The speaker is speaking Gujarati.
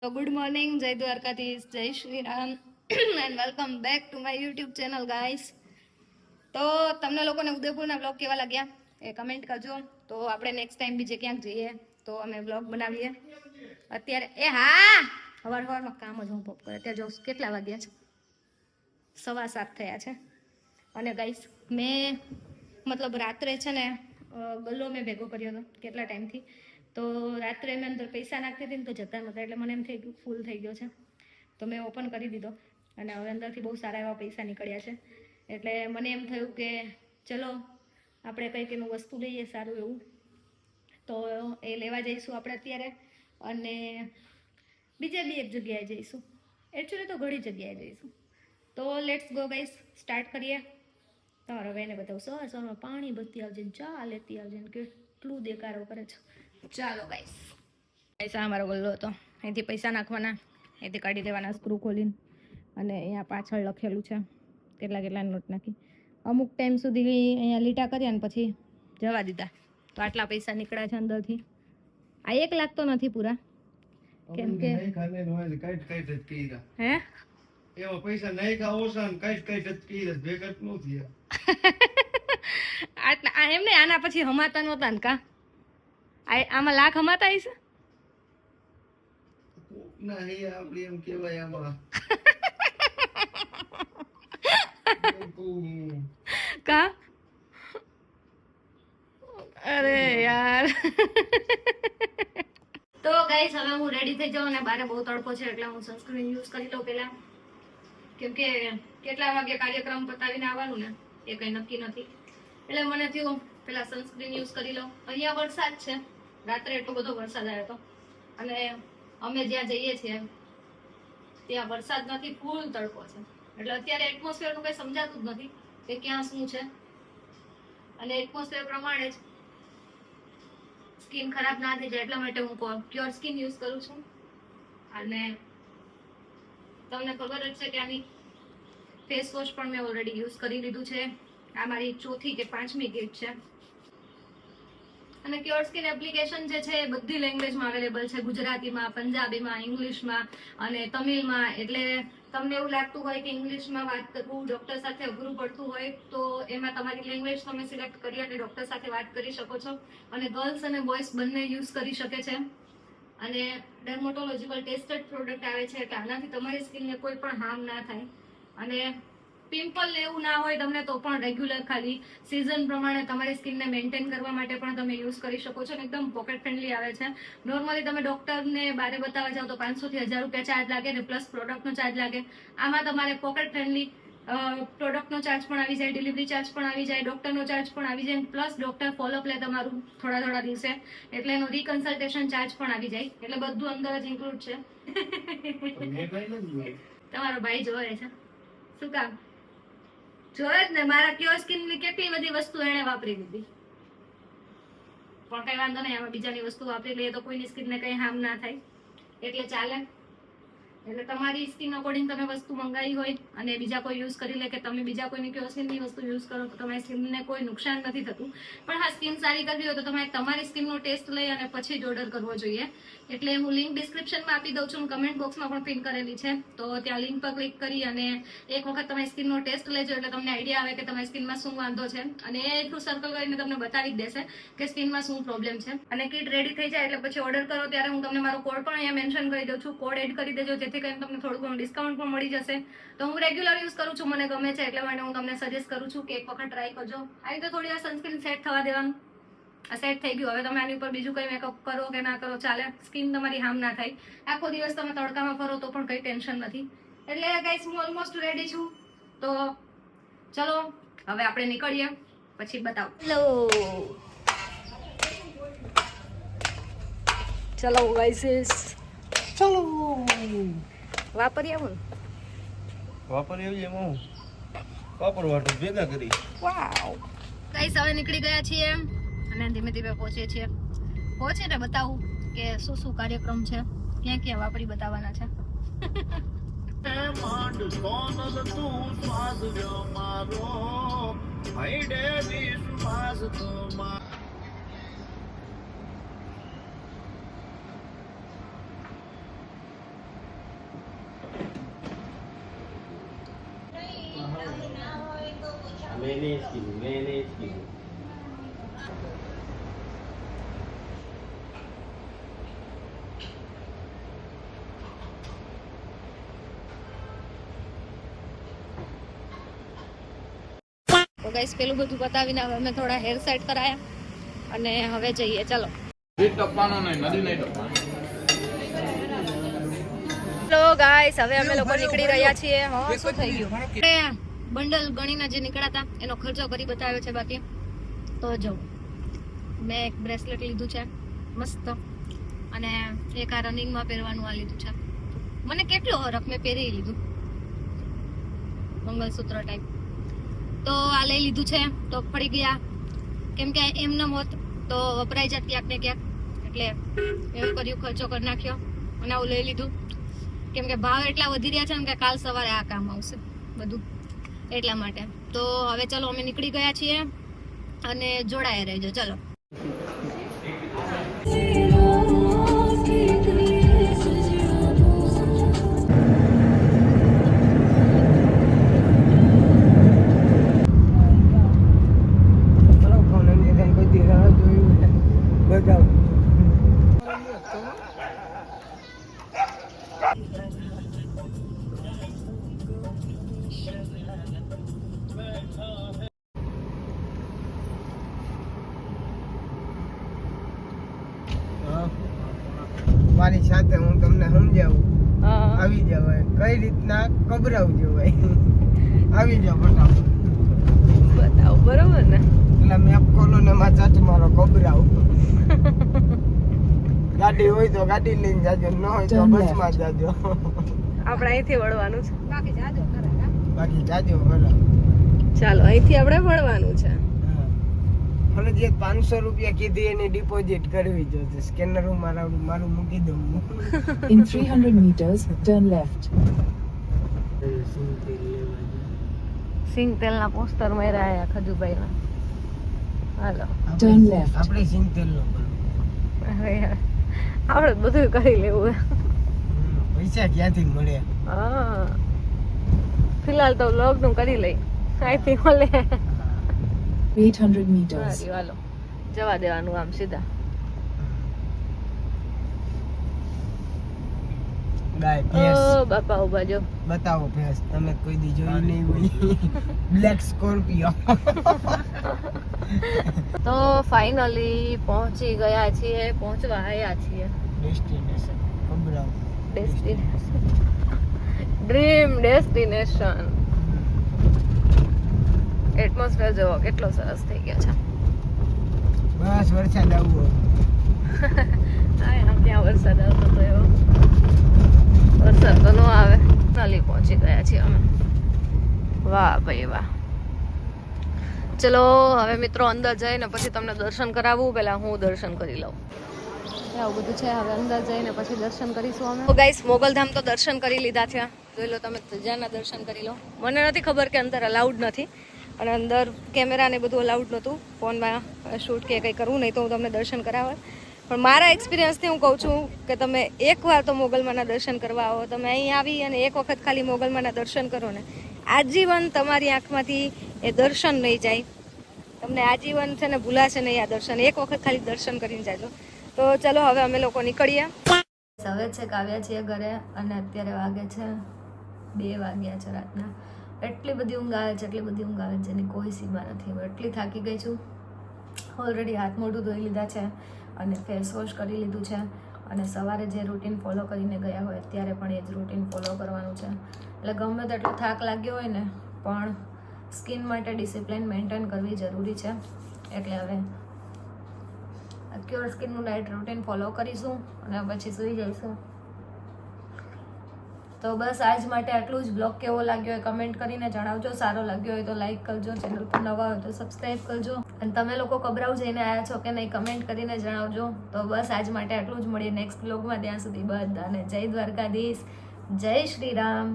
તો ગુડ મોર્નિંગ, જય દ્વારકાધીશ, જય Shri Ram and welcome back to my YouTube channel guys. તો તમને લોકોને ઉદયપુરના બ્લોગ કેવા લાગ્યા એ કમેન્ટ કરજો. તો આપણે નેક્સ્ટ ટાઈમ બીજે ક્યાંક જઈએ તો અમે બ્લોગ બનાવીએ. અત્યારે સવારમાં કામ જ હું પોપ કરે. અત્યારે જો કેટલા વાગ્યા છે, 7:15 થયા છે. અને ગાઈસ મેં મતલબ રાત્રે છે ને ગલ્લો મેં ભેગો કર્યો હતો કેટલા ટાઈમથી. તો રાત્રે મેં અંદર પૈસા નાખતી હતી ને તો જતા નહોતા, એટલે મને એમ થઈ ગયું ફૂલ થઈ ગયો છે. તો મેં ઓપન કરી દીધો અને હવે અંદરથી બહુ સારા એવા પૈસા નીકળ્યા છે. એટલે મને એમ થયું કે ચલો આપણે કંઈક એનું વસ્તુ લઈએ સારું એવું. તો એ લેવા જઈશું આપણે અત્યારે. અને બીજે બી એક જગ્યાએ જઈશું, એકચ્યુઅલી તો ઘણી જગ્યાએ જઈશું. તો લેટ્સ ગો ગાઈસ, સ્ટાર્ટ કરીએ. તમારા ભાઈને બતાવું સવારમાં પાણી બત્તી આવજે, ચા લેતી આવજે ને કેટલું દેકારો કરે છે. ચાલો ગાઈસ, પૈસા અમારો ગલ્લો હતો, અહીંથી પૈસા નાખવાના, અહીંથી કાઢી દેવાના સ્ક્રૂ ખોલીને. અને અહીંયા પાછળ લખેલું છે કેટલા નોટ નાખી. અમુક ટાઈમ સુધી અહીંયા લીટા કર્યા ને પછી જવા દીધા. તો આટલા પૈસા નીકળ્યા છે અંદરથી. આ 1 લાખ તો નથી પૂરા, કેમ કે હે એવા પૈસા નહીં ખાઓ છે ને કઈ કઈ ભેગા ન થયા. આટલા એમ નહીં, આના પછી હમાતા નહોતા ને કા આમાં લાખ હમાતા હશે ના હે આપણે એમ કહેવાય આમાં કા. અરે યાર. તો ગાઈસ હવે હું રેડી થઈ જાઉં અને બારે બહુ તડકો છે એટલે હું સનસ્ક્રીન યુઝ કરી લઉં પહેલા, કેમ કે કેટલા વાગે કાર્યક્રમ પતાવીને આવવાનું ને એ કંઈ નક્કી નથી. એટલે મને થયું પેલા સનસ્ક્રીન યુઝ કરી લઉં. અહીંયા વરસાદ છે, રાત્રે એટલો બધો વરસાદ આવ્યો હતો. અને અમે જ્યાં જઈએ છીએ ત્યાં વરસાદ નથી, ફૂલ તડકો છે. એટલે અત્યારે એટમોસ્ફિયરનું કંઈ સમજાતું જ નથી કે ક્યાં શું છે. અને એટમોસ્ફિયર પ્રમાણે જ સ્કિન ખરાબ ના થઈ જાય એટલા માટે હું પ્યોર સ્કિન યુઝ કરું છું. અને તમને ખબર જ છે કે આની ફેસ વોશ પણ મેં ઓલરેડી યુઝ કરી લીધું છે. આ મારી 4મી કે 5મી કીટ છે. અને ક્યોર સ્કિન એપ્લિકેશન જે છે એ બધી લેંગ્વેજમાં અવેલેબલ છે, ગુજરાતીમાં, પંજાબીમાં, ઇંગ્લિશમાં અને તમિલમાં. એટલે તમને એવું લાગતું હોય કે ઇંગ્લિશમાં વાત કરવું ડૉક્ટર સાથે અઘરું પડતું હોય તો એમાં તમારી લેંગ્વેજ તમે સિલેક્ટ કરી અને ડૉક્ટર સાથે વાત કરી શકો છો. અને ગર્લ્સ અને બોયઝ બંને યુઝ કરી શકે છે. અને ડર્મેટોલોજીકલ ટેસ્ટેડ પ્રોડક્ટ આવે છે, એટલે આનાથી તમારી સ્કિનને કોઈ પણ હાર્મ ના થાય. અને પિમ્પલ એવું ના હોય તમને તો પણ રેગ્યુલર ખાલી સિઝન પ્રમાણે તમારી સ્કિનને મેન્ટેન કરવા માટે પણ તમે યુઝ કરી શકો છો. અને એકદમ પોકેટ ફ્રેન્ડલી આવે છે. નોર્મલી તમે ડૉક્ટરને બારે બતાવવા જાઓ તો 500 થી 1000 રૂપિયા ચાર્જ લાગે ને પ્લસ પ્રોડક્ટનો ચાર્જ લાગે. આમાં તમારે પોકેટ ફ્રેન્ડલી પ્રોડક્ટનો ચાર્જ પણ આવી જાય, ડિલિવરી ચાર્જ પણ આવી જાય, ડૉક્ટરનો ચાર્જ પણ આવી જાય, પ્લસ ડૉક્ટર ફોલોઅપ લે તમારું થોડા દિવસે, એટલે એનો રીકન્સલ્ટેશન ચાર્જ પણ આવી જાય. એટલે બધું અંદર જ ઇન્ક્લુડ છે. તમારો ભાઈ જોવે છે, શું કામ જોવે જ ને. મારા ક્યોર સ્કિનની કેટલી બધી વસ્તુ એને વાપરી દીધી, પણ કઈ વાંધો નહીં. આમાં બીજાની વસ્તુ વાપરી લઈએ તો કોઈની સ્કિનને કઈ હાર્મ ના થાય, એટલે ચાલે. એટલે તમારી સ્કિન અકોર્ડિંગ તમે વસ્તુ મંગાવી હોય અને બીજા કોઈ યુઝ કરી લે કે તમે બીજા કોઈની ક્યોર સ્કિનની વસ્તુ યુઝ કરો તો તમારી સ્કિનને કોઈ નુકસાન નથી થતું. પણ હા, સ્કિન સારી કરવી હોય તો તમારે તમારી સ્કિનનો ટેસ્ટ લઈ અને પછી જ ઓર્ડર કરવો જોઈએ. એટલે હું લિંક ડિસ્ક્રિપ્શનમાં આપી દઉં છું, કમેન્ટ બોક્સમાં પણ પિન કરેલી છે. તો ત્યાં લિંક પર ક્લિક કરી અને એક વખત તમારી સ્કિનનો ટેસ્ટ લેજો, એટલે તમને આઈડિયા આવે કે તમારી સ્કિનમાં શું વાંધો છે. અને એ એટલું સર્કલ કરીને તમને બતાવી જ દેશે કે સ્કિનમાં શું પ્રોબ્લેમ છે. અને કિટ રેડી થઈ જાય એટલે પછી ઓર્ડર કરો ત્યારે હું તમને મારો કોડ પણ અહીંયા મેન્શન કરી દઉં છું. કોડ એડ કરી દેજો, જેથી કરીને તમને થોડું ઘણું ડિસ્કાઉન્ટ પણ મળી જશે. તો હું રેગ્યુલર યુઝ કરું છું, મને ગમે છે, એટલા માટે હું તમને સજેસ્ટ કરું છું કે એક વખત ટ્રાય કરજો. આવી રીતે થોડી વાર સનસ્ક્રીન સેટ થવા દેવાનું. આ સેટ થઈ ગયું, હવે તમે આની ઉપર બીજું કંઈ મેકઅપ કરો કે ના કરો ચાલે, સ્કિન તમારી હાર્મ ના થાય. આખો દિવસ તમે તડકામાં ફરો તો પણ કંઈ ટેન્શન નથી. એટલે ગાઈસ હું ઓલમોસ્ટ રેડી છું. તો ચલો હવે આપણે નીકળીએ, પછી બતાવું. ચલો ગાઈસ, ચલો વાપરી આવું એમાં વાપરવાનું ભેગા કરી. વાવ ગાઈસ, હવે નીકળી ગયા છીએ અને ધીમે ધીમે પહોંચીએ છીએ. પહોંચીને બતાવું કે શું શું કાર્યક્રમ છે, ક્યાં ક્યાં વાપરી બતાવવાના છે. જ કીધું, મેં એને જ કીધું. તો ગાઈસ પેલું બધું પતાવીને હવે અમે થોડા હેર સેટ કરાયા અને હવે જઈએ ચાલો. હેલો ગાઈસ, હવે અમે લોકો નીકળી રહ્યા છીએ. હા, શું થઈ ગયું? બંડલ ગણીને જે નીકળ્યા હતા એનો ખર્ચો કરી બતાવ્યો છે. બાકી તો જો મેં એક બ્રેસલેટ લીધું છે મસ્ત, અને એક આ રનિંગમાં પહેરવાનું આ લીધું છે. મને કેટલો હરખ, મેં પહેરી લીધું મંગલસૂત્ર ટાઈપ. તો આ લઈ લીધું છે તો પડી ગયા, કેમ કે એમનો મોત તો વપરાઈ જાત ક્યાંક ને ક્યાંક, એટલે એવું કર્યું, ખર્ચો કરી નાખ્યો અને આવું લઈ લીધું. કેમ કે ભાવ એટલા વધી રહ્યા છે ને કે કાલ સવારે આ કામ આવશે બધું, એટલા માટે. તો હવે ચલો અમે નીકળી ગયા છીએ અને જોડાયા રહેજો. ચલો. મારી સાથે હું તમને સમજાવું, આવી જવાય કઈ રીતના કબરાવું જવાય. આવી જાવ ફટાફટ, બતાવો. બરોબર ને? એટલે મેપ ખોલો ને એમાં ચાચ મારો કબરાવ. ગાડી હોય તો ગાડી લઈને જાજો, ન હોય તો બસમાં જાજો. આપણે અહીંથી વળવાનું છે, બાકી જાજો ખરા. બાકી જાજો ખરા. ચાલો, અહીંથી આપણે વળવાનું છે. ફરજિયાત 500 રૂપિયા કીધી એની ડિપોઝિટ કરવી જોઈએ. સ્કેનર મારું મૂકી દઉં. In 300 meters, turn left. સિંગ તેલના પોસ્ટર માર્યા આયા ખજુભાઈના. હાલો, Turn left. આપણે સિંગતેલ નો આપણે બધું કરી લેવું. પૈસા ક્યાંથી મળે? હા, ફિલહાલ તો વ્લોગ નું કરી લઈ, અહીંથી મળે. 800 meters. હાલો, જવા દેવાનું આમ સીધા. ગાય ભેંસ ઓ બાપા ઉભા જો. બતાવો ભેંસ, તમે કોઈ દી જોઈ નહીં હોય. Black Scorpio. તો ફાઇનલી પહોંચી ગયા છીએ, પહોંચવા આવ્યા છીએ destination Kabrau. Destination, dream destination. Atmosphere જોવો કેટલો સરસ થઈ ગયો છે. બસ વરસાદ આવવો. આમ ત્યાં વરસાદ આવતો તો એવો વરસાદ તો ન આવે. નાલી પહોંચી ગયા છીએ અમે. વાહ ભાઈ વાહ. ચલો હવે મિત્રો અંદર જઈને પછી તમને દર્શન કરાવું. પહેલા હું દર્શન કરી લઉં. આવું બધું છે, હવે અંદર જઈને પછી દર્શન કરીશું અમે. તો ગાઈસ, મોગલધામ તો દર્શન કરી લીધા છે. જોઈ લો તમે, ધજાના દર્શન કરી લો. મને નથી ખબર કે અંદર અલાઉડ નથી, અને અંદર કેમેરા ને બધું અલાઉડ નહોતું, ફોનમાં શૂટ કે કંઈ કરવું નહીં તો હું તમને દર્શન કરાવત. પણ મારા એક્સપિરિયન્સથી હું કહું છું કે તમે એકવાર તો મોગલમાના દર્શન કરવા આવો. તમે અહીં આવી અને એક વખત ખાલી મોગલમાના દર્શન કરો ને, આજીવન તમારી આંખમાંથી એ દર્શન નહીં જાય. તમને આજીવન છે ને ભૂલાશે નહીં આ દર્શન. એક વખત ખાલી દર્શન કરીને જાજો. તો ચલો હવે અમે લોકો નીકળીએ. હવે છે આવ્યા છીએ ઘરે, અને અત્યારે વાગે છે 2 વાગ્યા છે રાતના. એટલી બધી ઊંઘ આવે છે, એટલી બધી ઊંઘ આવે છે જેની કોઈ સીમા નથી. હું એટલી થાકી ગઈ છું. ઓલરેડી હાથ મોઢું ધોઈ લીધા છે અને ફેસ વોશ કરી લીધું છે, અને સવારે જે રૂટીન ફોલો કરીને ગયા હોય અત્યારે પણ એ જ રૂટીન ફોલો કરવાનું છે. એટલે ગમે તેટલો થાક લાગ્યો હોય ને, પણ સ્કિન માટે ડિસિપ્લિન મેન્ટેન કરવી જરૂરી છે. એટલે હવે ક્યોર સ્કિનનું ડાયટ રૂટીન ફોલો કરીશું અને પછી સૂઈ જઈશું. તો બસ આજ માટે આટલું જ. બ્લોગ કેવો લાગ્યો હોય કમેન્ટ કરીને જણાવજો. સારો લાગ્યો હોય તો લાઈક કરજો, ચેનલ પર નવા હોય તો સબસ્ક્રાઈબ કરજો, અને તમે લોકો કબરાવ જઈને આવ્યા છો કે નહીં કમેન્ટ કરીને જણાવજો. તો બસ આજ માટે આટલું જ. મળીએ નેક્સ્ટ બ્લોગમાં. ત્યાં સુધી બધાને જય દ્વારકાધીશ, જય શ્રી રામ.